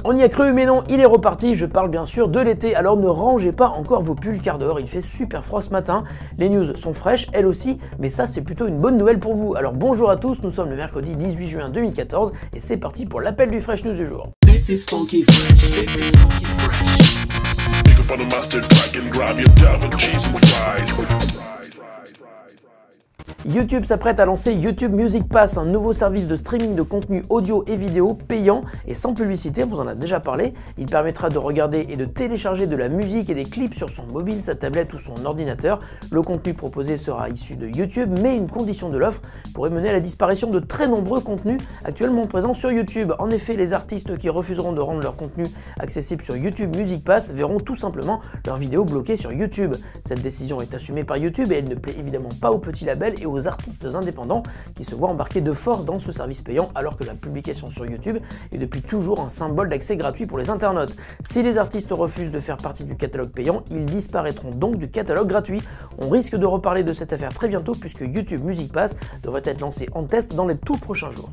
On y a cru, mais non, il est reparti, je parle bien sûr de l'été, alors ne rangez pas encore vos pulls car dehors il fait super froid ce matin, les news sont fraîches, elles aussi, mais ça c'est plutôt une bonne nouvelle pour vous. Alors bonjour à tous, nous sommes le mercredi 18 juin 2014 et c'est parti pour l'appel du Fresh News du jour. This is funky fresh. This is funky fresh. Pick up on the mustard pack and grab your double cheese and fries. YouTube s'apprête à lancer YouTube Music Pass, un nouveau service de streaming de contenu audio et vidéo payant et sans publicité, on vous en a déjà parlé. Il permettra de regarder et de télécharger de la musique et des clips sur son mobile, sa tablette ou son ordinateur. Le contenu proposé sera issu de YouTube, mais une condition de l'offre pourrait mener à la disparition de très nombreux contenus actuellement présents sur YouTube. En effet, les artistes qui refuseront de rendre leur contenu accessible sur YouTube Music Pass verront tout simplement leurs vidéos bloquées sur YouTube. Cette décision est assumée par YouTube et elle ne plaît évidemment pas aux petits labels et aux artistes indépendants qui se voient embarqués de force dans ce service payant alors que la publication sur YouTube est depuis toujours un symbole d'accès gratuit pour les internautes. Si les artistes refusent de faire partie du catalogue payant, ils disparaîtront donc du catalogue gratuit. On risque de reparler de cette affaire très bientôt puisque YouTube Music Pass devrait être lancé en test dans les tout prochains jours.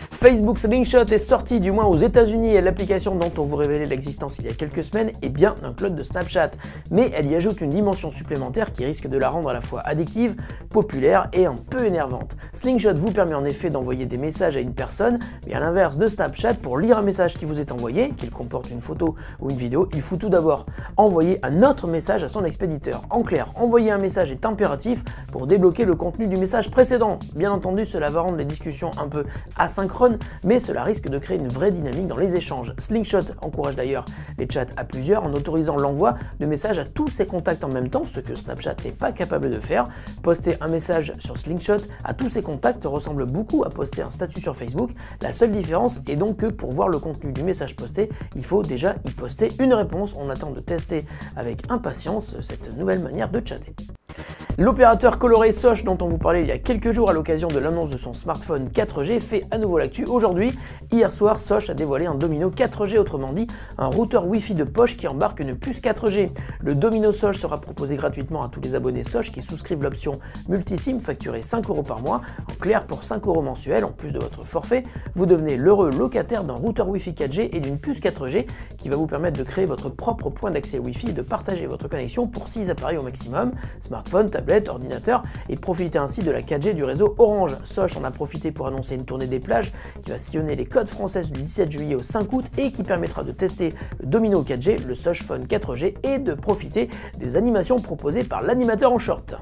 Facebook Slingshot est sorti, du moins aux États-Unis, et l'application dont on vous révélait l'existence il y a quelques semaines est bien un clone de Snapchat, mais elle y ajoute une dimension supplémentaire qui risque de la rendre à la fois addictive, populaire et un peu énervante. Slingshot vous permet en effet d'envoyer des messages à une personne, mais à l'inverse de Snapchat, pour lire un message qui vous est envoyé, qu'il comporte une photo ou une vidéo, il faut tout d'abord envoyer un autre message à son expéditeur. En clair, envoyer un message est impératif pour débloquer le contenu du message précédent. Bien entendu, cela va rendre les discussions un peu asynchrone, mais cela risque de créer une vraie dynamique dans les échanges. Slingshot encourage d'ailleurs les chats à plusieurs en autorisant l'envoi de messages à tous ses contacts en même temps, ce que Snapchat n'est pas capable de faire. Poster un message sur Slingshot à tous ses contacts ressemble beaucoup à poster un statut sur Facebook. La seule différence est donc que pour voir le contenu du message posté, il faut déjà y poster une réponse. On attend de tester avec impatience cette nouvelle manière de chatter. L'opérateur coloré Sosh, dont on vous parlait il y a quelques jours à l'occasion de l'annonce de son smartphone 4G, fait à nouveau l'actu aujourd'hui. Hier soir, Sosh a dévoilé un Domino 4G, autrement dit un routeur Wi-Fi de poche qui embarque une puce 4G. Le Domino Sosh sera proposé gratuitement à tous les abonnés Sosh qui souscrivent l'option Multisim facturée 5 € par mois. En clair, pour 5 € mensuels, en plus de votre forfait, vous devenez l'heureux locataire d'un routeur Wi-Fi 4G et d'une puce 4G qui va vous permettre de créer votre propre point d'accès Wi-Fi et de partager votre connexion pour 6 appareils au maximum, smartphone, tablette, ordinateur, et profiter ainsi de la 4G du réseau Orange. Sosh en a profité pour annoncer une tournée des plages qui va sillonner les côtes françaises du 17 juillet au 5 août et qui permettra de tester le Domino 4G, le Sosh Phone 4G et de profiter des animations proposées par l'animateur en short.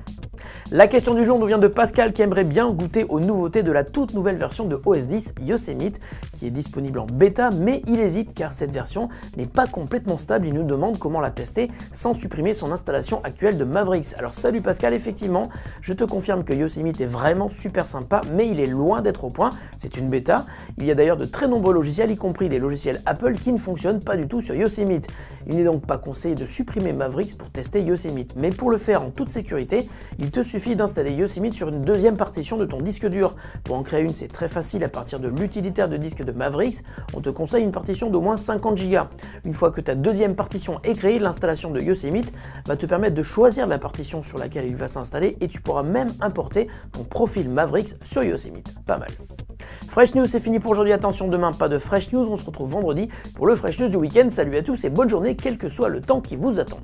La question du jour nous vient de Pascal qui aimerait bien goûter aux nouveautés de la toute nouvelle version de OS X Yosemite qui est disponible en bêta, mais il hésite car cette version n'est pas complètement stable. Il nous demande comment la tester sans supprimer son installation actuelle de Mavericks. Alors salut Pascal, effectivement, je te confirme que Yosemite est vraiment super sympa, mais il est loin d'être au point. C'est une bêta. Il y a d'ailleurs de très nombreux logiciels, y compris des logiciels Apple, qui ne fonctionnent pas du tout sur Yosemite. Il n'est donc pas conseillé de supprimer Mavericks pour tester Yosemite, mais pour le faire en toute sécurité, il te suffit d'installer Yosemite sur une deuxième partition de ton disque dur. Pour en créer une, c'est très facile à partir de l'utilitaire de disque de Mavericks. On te conseille une partition d'au moins 50 Go. Une fois que ta deuxième partition est créée, l'installation de Yosemite va te permettre de choisir la partition sur laquelle il va s'installer et tu pourras même importer ton profil Mavericks sur Yosemite. Pas mal. Fresh News, c'est fini pour aujourd'hui. Attention, demain, pas de Fresh News. On se retrouve vendredi pour le Fresh News du week-end. Salut à tous et bonne journée, quel que soit le temps qui vous attend.